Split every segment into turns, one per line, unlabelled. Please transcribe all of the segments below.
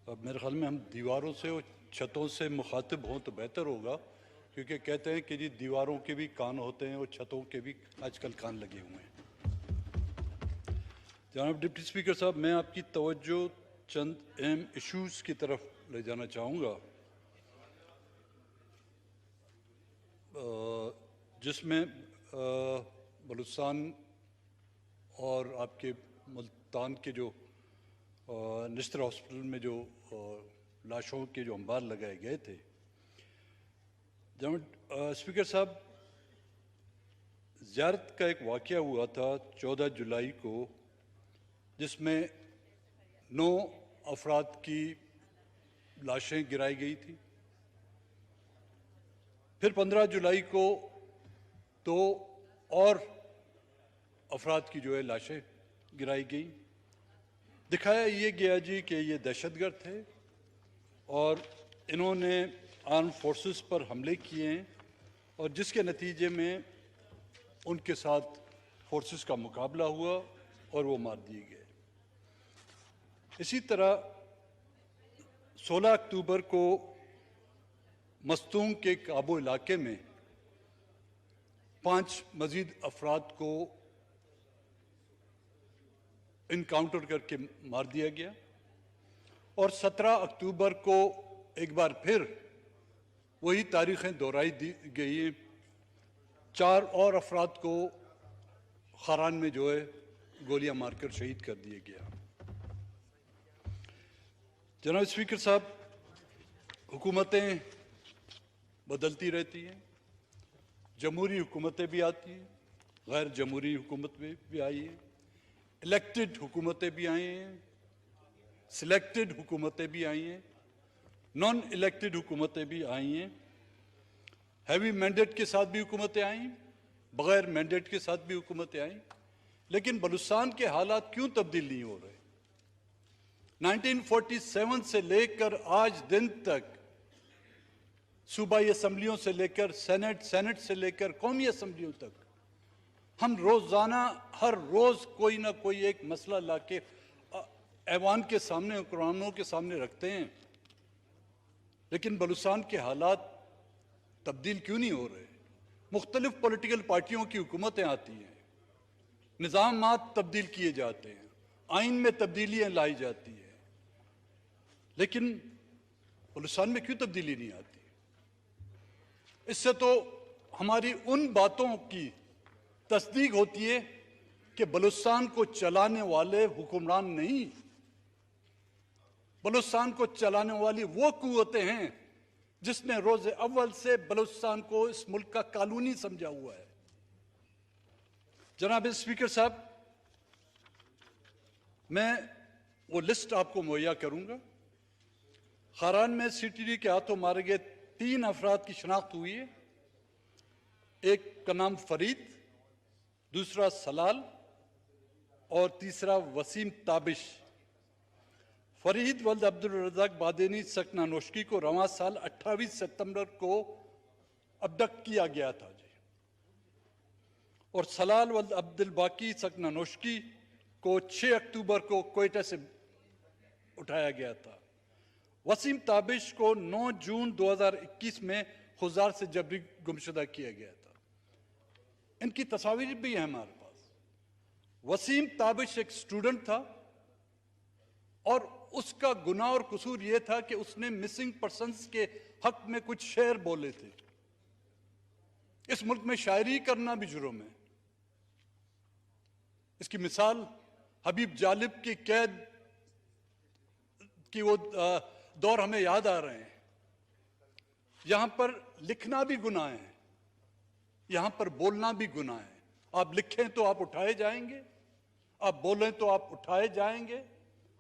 अब मेरे ख्याल में हम दीवारों से और छतों से मुखातिब हों तो बेहतर होगा, क्योंकि कहते हैं कि जी दीवारों के भी कान होते हैं और छतों के भी आजकल कान लगे हुए हैं। जनाब डिप्टी स्पीकर साहब, मैं आपकी तवज्जो चंद अहम इश्यूज़ की तरफ ले जाना चाहूँगा, जिसमें बलूचिस्तान और आपके मुल्तान के जो निश्तर हॉस्पिटल में जो लाशों के जो अंबार लगाए गए थे। जनाब स्पीकर साहब, ज़ियारत का एक वाक़या हुआ था 14 जुलाई को, जिसमें 9 अफराद की लाशें गिराई गई थी। फिर 15 जुलाई को 2 और अफराद की जो है लाशें गिराई गई। दिखाया ये गया जी कि ये दहशतगर्द थे और इन्होंने आर्म फोर्सेस पर हमले किए हैं और जिसके नतीजे में उनके साथ फोर्सेस का मुकाबला हुआ और वो मार दिए गए। इसी तरह 16 अक्टूबर को मस्तूंग के काबू इलाके में 5 मजीद अफराद को इनकाउंटर करके मार दिया गया और 17 अक्टूबर को एक बार फिर वही तारीखें दोहराई दी गई। 4 और अफराद को खारान में जो है गोलियां मारकर शहीद कर दिया गया। जनाब स्पीकर साहब, हुकूमतें बदलती रहती हैं, जमहूरी हुकूमतें भी आती हैं, गैर जमहूरी हुकूमत भी आई है, इलेक्टेड हुकूमतें भी आई हैं, सिलेक्टेड हुकूमतें भी आई हैं, नॉन इलेक्टेड हुकूमतें भी आई हैं, हैवी मैंडेट के साथ भी हुकूमतें आई, बगैर मैंडेट के साथ भी हुकूमतें आई। लेकिन बलूचिस्तान के हालात क्यों तब्दील नहीं हो रहे? 1947 से लेकर आज दिन तक सूबाई असम्बलियों से लेकर सेनेट से लेकर कौमी असम्बलियों तक हम रोजाना हर रोज कोई ना कोई एक मसला लाके ऐवान के सामने, हुक्मरानों के सामने रखते हैं, लेकिन बलूचिस्तान के हालात तब्दील क्यों नहीं हो रहे? मुख्तलिफ पॉलिटिकल पार्टियों की हुकूमतें आती हैं, निज़ामात तब्दील किए जाते हैं, आइन में तब्दीलियां लाई जाती है, लेकिन बलूचिस्तान में क्यों तब्दीली नहीं आती? इससे तो हमारी उन बातों की तस्दीक होती है कि बलूचिस्तान को चलाने वाले हुक्मरान नहीं, बलूचिस्तान को चलाने वाली वो कुव्वतें हैं जिसने रोज अव्वल से बलूचिस्तान को इस मुल्क का कानूनी समझा हुआ है। जनाब स्पीकर साहब, मैं वो लिस्ट आपको मुहैया करूंगा। खारान में सीटीडी के हाथों मारे गए 3 अफराद की शनाख्त हुई है। एक का नाम फरीद, दूसरा सलाल और तीसरा वसीम ताबिश। फरीद वल्द अब्दुल रज़ाक बादेनी सकना नोशकी को रवां साल 28 सितंबर को अबडक्ट किया गया था जी, और सलाल वल्द अब्दुल बाकी सकना नोशकी को 6 अक्टूबर को कोयटा से उठाया गया था। वसीम ताबिश को 9 जून 2021 में खुजार से जबरी गुमशुदा किया गया था। इनकी तस्वीर भी है हमारे पास। वसीम ताबिश एक स्टूडेंट था और उसका गुनाह और कसूर यह था कि उसने मिसिंग पर्सन्स के हक में कुछ शेर बोले थे। इस मुल्क में शायरी करना भी जुर्म है। इसकी मिसाल हबीब जालिब की कैद की वो दौर हमें याद आ रहे हैं। यहां पर लिखना भी गुनाह है, यहां पर बोलना भी गुनाह है। आप लिखें तो आप उठाए जाएंगे, आप बोलें तो आप उठाए जाएंगे,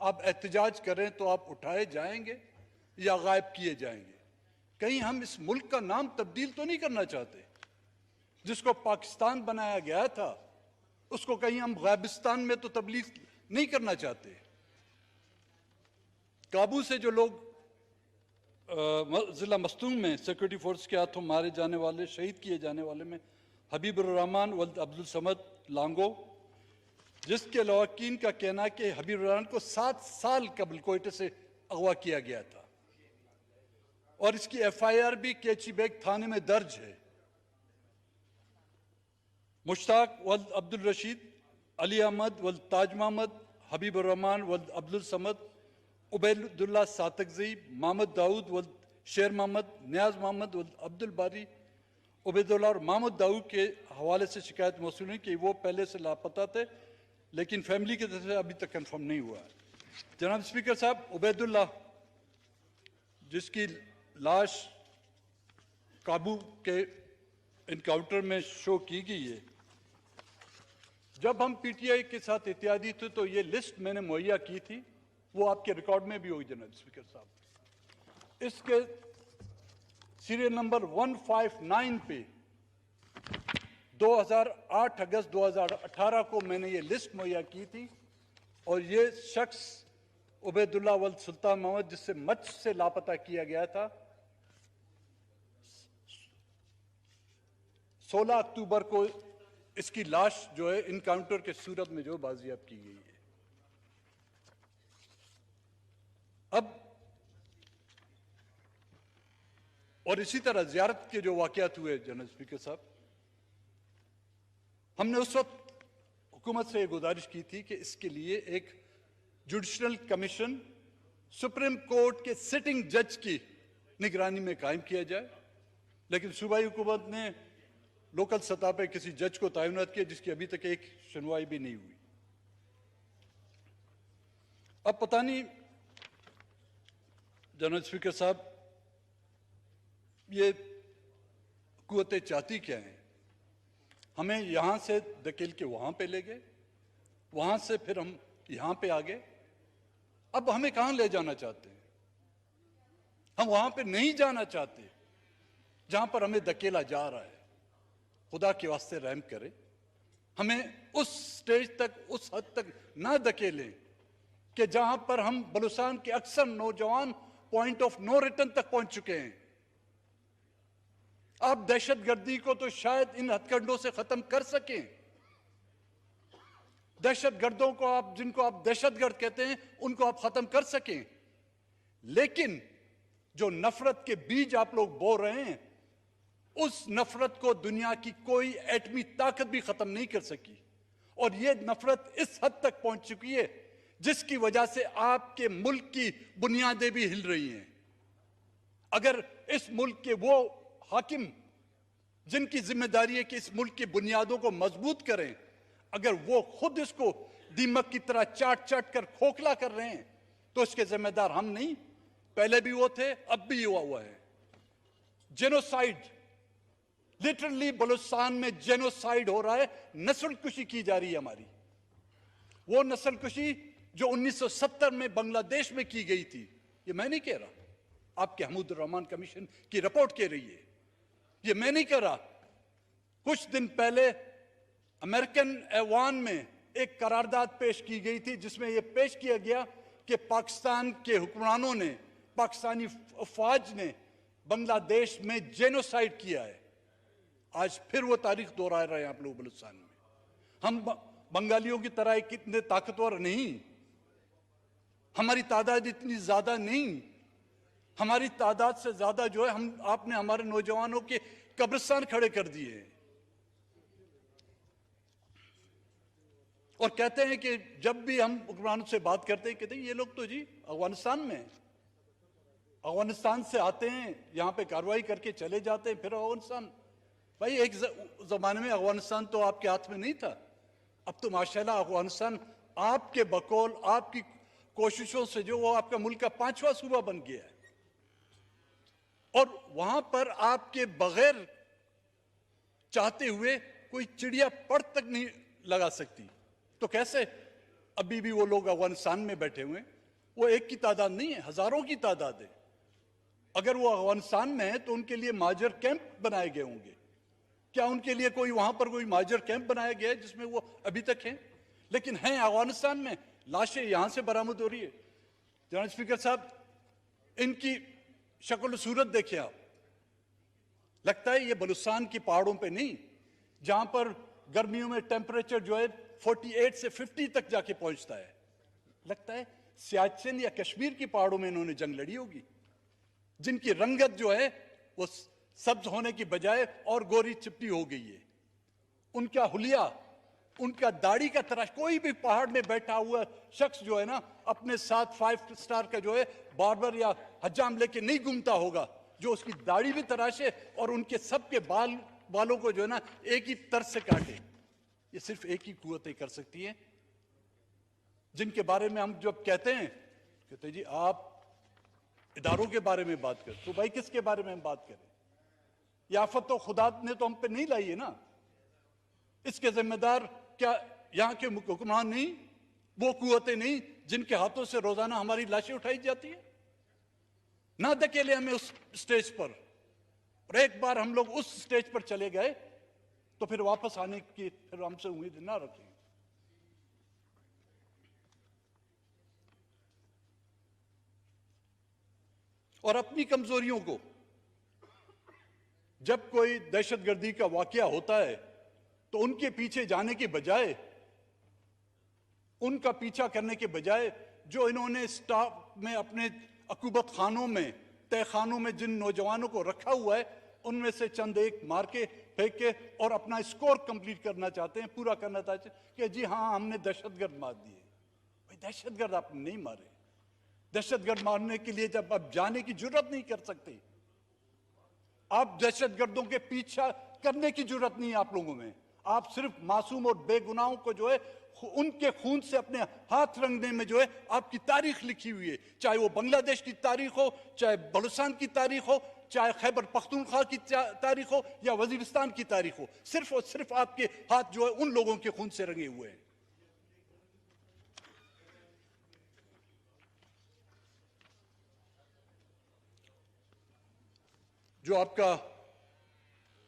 आप एहतजाज करें तो आप उठाए जाएंगे या गायब किए जाएंगे। कहीं हम इस मुल्क का नाम तब्दील तो नहीं करना चाहते? जिसको पाकिस्तान बनाया गया था उसको कहीं हम गायबिस्तान में तो तब्दील नहीं करना चाहते? काबू से जो लोग जिला मस्तूंग में सिक्योरिटी फोर्स के हाथों मारे जाने वाले, शहीद किए जाने वाले में हबीबुर रहमान वल्द अब्दुल समद लांगो, जिसके लवाकीन का कहना है कि हबीबुर रहमान को 7 साल कबल कोयटे से अगवा किया गया था और इसकी एफआईआर भी केची बेग थाने में दर्ज है। मुश्ताक वल्द अब्दुल रशीद, अली अहमद वल्द ताज मोहम्मद, हबीब रहमान वल्द अब्दुल समद, उबैदुल्लाह सातकजी, मोहम्मद दाऊद वल्द शेर मोहम्मद, नियाज मोहम्मद वल्द अब्दुल बारी, उबैदुल्लाह और मोहम्मद दाऊद के हवाले से शिकायत मौसूल हुई कि वो पहले से लापता थे, लेकिन फैमिली की तरफ से अभी तक कंफर्म नहीं हुआ है। जनाब स्पीकर साहब, उबैदुल्लाह जिसकी लाश काबू के इनकाउंटर में शो की गई है, जब हम पीटीआई के साथ इत्यादि थे तो ये लिस्ट मैंने मुहैया की थी, वो आपके रिकॉर्ड में भी होगी जनाब स्पीकर साहब। इसके सीरियल नंबर 159 पे 2008 अगस्त 2018 को मैंने ये लिस्ट मुहैया की थी और ये शख्स उबैदुल्लाह वल्द सुल्तान मोहम्मद, जिससे मच से लापता किया गया था, 16 अक्टूबर को इसकी लाश जो है इनकाउंटर के सूरत में जो बाजियाब की गई है। अब और इसी तरह जियारत के जो वाकयात हुए जनरल स्पीकर साहब, हमने उस वक्त हुकूमत से गुजारिश की थी कि इसके लिए एक जुडिशल कमीशन सुप्रीम कोर्ट के सिटिंग जज की निगरानी में कायम किया जाए, लेकिन सूबाई हुकूमत ने लोकल सतह पर किसी जज को तैनात किया, जिसकी अभी तक एक सुनवाई भी नहीं हुई। अब पता नहीं जनरल स्पीकर साहब ये कुव्वतें चाहती क्या हैं। हमें यहां से धकेल के वहां पे ले गए, वहां से फिर हम यहां पे आ गए, अब हमें कहां ले जाना चाहते हैं। हम वहां पे नहीं जाना चाहते जहां पर हमें धकेला जा रहा है। खुदा के वास्ते रहम करें, हमें उस स्टेज तक, उस हद तक ना धकेलें कि जहां पर हम बलूचिस्तान के अक्सर नौजवान पॉइंट ऑफ नो रिटर्न तक पहुंच चुके हैं। आप दहशतगर्दी को तो शायद इन हथकंडों से खत्म कर सकें, दहशतगर्दों को आप, जिनको आप दहशतगर्द कहते हैं, उनको आप खत्म कर सकें, लेकिन जो नफरत के बीज आप लोग बो रहे हैं, उस नफरत को दुनिया की कोई एटमी ताकत भी खत्म नहीं कर सकी। और यह नफरत इस हद तक पहुंच चुकी है जिसकी वजह से आपके मुल्क की बुनियादें भी हिल रही हैं। अगर इस मुल्क के वो हाकिम जिनकी जिम्मेदारी है कि इस मुल्क की बुनियादों को मजबूत करें, अगर वो खुद इसको दीमक की तरह चाट चाट कर खोखला कर रहे हैं, तो इसके जिम्मेदार हम नहीं, पहले भी वो थे, अब भी हुआ है। जेनोसाइड, लिटरली बलूचिस्तान में जेनोसाइड हो रहा है, नस्लकुशी की जा रही है हमारी। वो नस्लकुशी जो 1970 में बांग्लादेश में की गई थी, ये मैं नहीं कह रहा, आपके हमीद रहमान कमीशन की रिपोर्ट कह रही है, ये मैं नहीं कह रहा। कुछ दिन पहले अमेरिकन ऐवान में एक करारदाद पेश की गई थी जिसमें यह पेश किया गया कि पाकिस्तान के हुक्मरानों ने, पाकिस्तानी फौज ने बांग्लादेश में जेनोसाइड किया है। आज फिर वो तारीख दोहरा रहे हैं आप लोग बलूचिस्तान में। हम बंगालियों की तरह कितने ताकतवर नहीं, हमारी तादाद इतनी ज्यादा नहीं, हमारी तादाद से ज्यादा जो है हम, आपने हमारे नौजवानों के कब्रिस्तान खड़े कर दिए हैं। और कहते हैं कि जब भी हम हुक्मरानों से बात करते हैं, कहते हैं ये लोग तो जी अफगानिस्तान में, अफगानिस्तान से आते हैं, यहां पे कार्रवाई करके चले जाते हैं, फिर अफगानिस्तान। भाई एक जमाने में अफगानिस्तान तो आपके हाथ में नहीं था, अब तो माशाल्लाह अफगानिस्तान आपके बकौल, आपकी कोशिशों से जो वो आपका मुल्क का 5वां सूबा बन गया है। और वहां पर आपके बगैर चाहते हुए कोई चिड़िया पर तक नहीं लगा सकती, तो कैसे अभी भी वो लोग अफगानिस्तान में बैठे हुए हैं। वो एक की तादाद नहीं है, हजारों की तादाद है। अगर वो अफगानिस्तान में है तो उनके लिए माजर कैंप बनाए गए होंगे। क्या उनके लिए कोई वहां पर कोई माजर कैंप बनाया गया है जिसमें वो अभी तक हैं? लेकिन हैं अफगानिस्तान में, लाशें यहां से बरामद हो रही है। जनाब स्पीकर साहब, इनकी शक्ल सूरत देखिए आप, लगता है ये बलूचिस्तान की पहाड़ों पे नहीं, जहां पर गर्मियों में टेम्परेचर जो है 48 से 50 तक जाके पहुंचता है, लगता है सियाचिन या कश्मीर की पहाड़ों में इन्होंने जंग लड़ी होगी, जिनकी रंगत जो है वो सब्ज होने की बजाय और गोरी चिपटी हो गई है। उनका हुलिया, उनका दाढ़ी का तराश, कोई भी पहाड़ में बैठा हुआ शख्स जो है ना अपने साथ 5 स्टार का जो है बार्बर या हजाम लेके नहीं घूमता होगा, जो उसकी दाढ़ी भी तराशे और उनके सबके बालों को जो है ना एक ही तर्ज से काटे। ये सिर्फ एक ही कुव्वतें कर सकती है, जिनके बारे में हम जब कहते हैं जी आप इदारों के बारे में बात करें, तो भाई किसके बारे में हम बात करें? ये आफत तो खुदा ने तो हम पे नहीं लाई है ना। इसके जिम्मेदार क्या यहां के हुक्मरान नहीं, वो कुव्वतें नहीं जिनके हाथों से रोजाना हमारी लाशें उठाई जाती है? ना धकेले हमें उस स्टेज पर, और एक बार हम लोग उस स्टेज पर चले गए तो फिर वापस आने की फिर हमसे उम्मीद ना रखें। और अपनी कमजोरियों को, जब कोई दहशतगर्दी का वाकया होता है तो उनके पीछे जाने के बजाय, उनका पीछा करने के बजाय, जो इन्होंने स्टाफ में अपने अकूबत खानों में, तहखानों में जिन नौजवानों को रखा हुआ है, उनमें से चंद एक मार के फेंक के और अपना स्कोर कंप्लीट करना चाहते हैं, पूरा करना चाहते हैं कि जी हाँ हमने दहशतगर्द मार दिए। भाई दहशतगर्द आपने नहीं मारे। दहशतगर्द मारने के लिए जब आप जाने की जरूरत नहीं कर सकते, आप दहशतगर्दों के पीछा करने की जरूरत नहीं है आप लोगों में। आप सिर्फ मासूम और बेगुनाहों को जो है उनके खून से अपने हाथ रंगने में जो है आपकी तारीख लिखी हुई है, चाहे वो बांग्लादेश की तारीख हो, चाहे बलूचिस्तान की तारीख हो, चाहे खैबर पख्तूनख्वा की तारीख हो या वजीरिस्तान की तारीख हो, सिर्फ और सिर्फ आपके हाथ जो है उन लोगों के खून से रंगे हुए हैं। जो आपका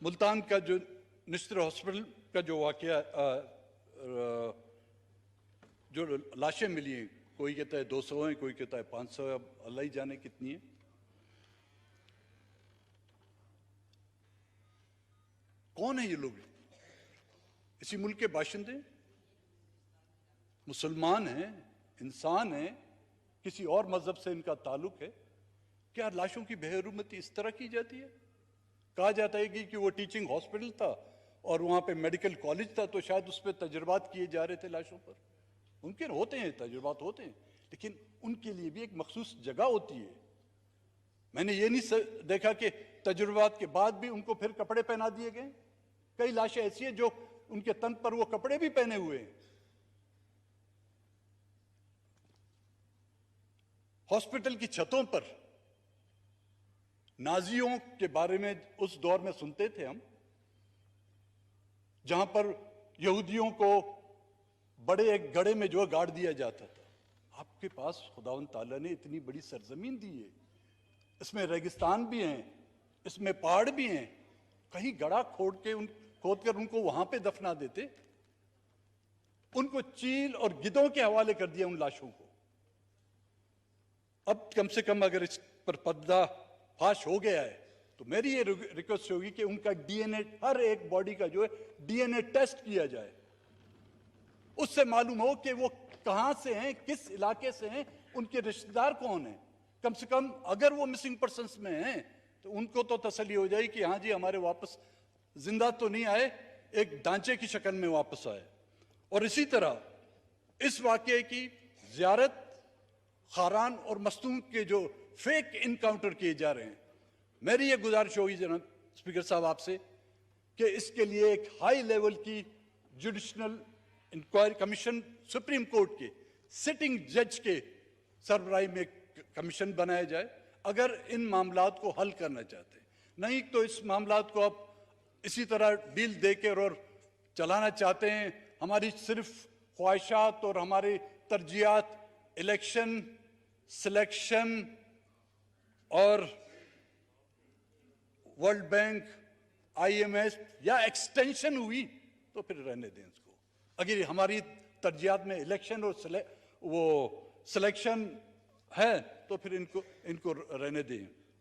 मुल्तान का जो निश्तर हॉस्पिटल का जो वाकया, जो लाशें मिली हैं, कोई कहता है 200 हैं, कोई कहता है 500 है, अब अल्लाह ही जाने कितनी है। कौन है ये लोग? इसी मुल्क के बाशिंदे, मुसलमान हैं, इंसान हैं, किसी और मजहब से इनका ताल्लुक है? क्या लाशों की बेहरुमती इस तरह की जाती है? कहा जाता है कि वो टीचिंग हॉस्पिटल था और वहां पे मेडिकल कॉलेज था, तो शायद उस पर तजुर्बात किए जा रहे थे लाशों पर। मुमकिन होते हैं, तजुर्बात होते हैं, लेकिन उनके लिए भी एक मखसूस जगह होती है। मैंने ये नहीं देखा कि तजुर्बात के बाद भी उनको फिर कपड़े पहना दिए गए। कई लाशें ऐसी हैं जो उनके तन पर वो कपड़े भी पहने हुए हैं। हॉस्पिटल की छतों पर नाजियों के बारे में उस दौर में सुनते थे हम, जहां पर यहूदियों को बड़े एक गड्ढे में जो गाड़ दिया जाता था। आपके पास खुदावंद ताला ने इतनी बड़ी सरजमीन दी है, इसमें रेगिस्तान भी हैं, इसमें पहाड़ भी हैं, कहीं गड्ढा खोदकर उनको वहां पे दफना देते। उनको चील और गिद्धों के हवाले कर दिया उन लाशों को। अब कम से कम अगर इस पर पर्दा फाश हो गया है तो मेरी ये रिक्वेस्ट होगी कि उनका डीएनए, हर एक बॉडी का जो है डीएनए टेस्ट किया जाए, उससे मालूम हो कि वो कहां से हैं, किस इलाके से हैं, उनके रिश्तेदार कौन हैं। कम से कम अगर वो मिसिंग पर्सन्स में हैं तो उनको तो तसल्ली हो जाए कि हाँ जी हमारे वापस जिंदा तो नहीं आए, एक ढांचे की शक्ल में वापस आए। और इसी तरह इस वाकये की जियारत, खारान और मस्तूम के जो फेक इनकाउंटर किए जा रहे हैं, मेरी ये गुजारिश होगी जनाब स्पीकर साहब आपसे कि इसके लिए एक हाई लेवल की judicial inquiry commission, supreme court के सिटिंग जज के सरबराही में कमीशन बनाया जाए, अगर इन मामलात को हल करना चाहते हैं। नहीं तो इस मामलात को आप इसी तरह डील देकर और चलाना चाहते हैं। हमारी सिर्फ ख्वाहिशात और हमारी तरजीहात इलेक्शन, सिलेक्शन और वर्ल्ड बैंक, IMF या एक्सटेंशन हुई तो फिर रहने दें इसको। अगर हमारी तरजीहात में इलेक्शन और वो सिलेक्शन है तो फिर इनको रहने दें।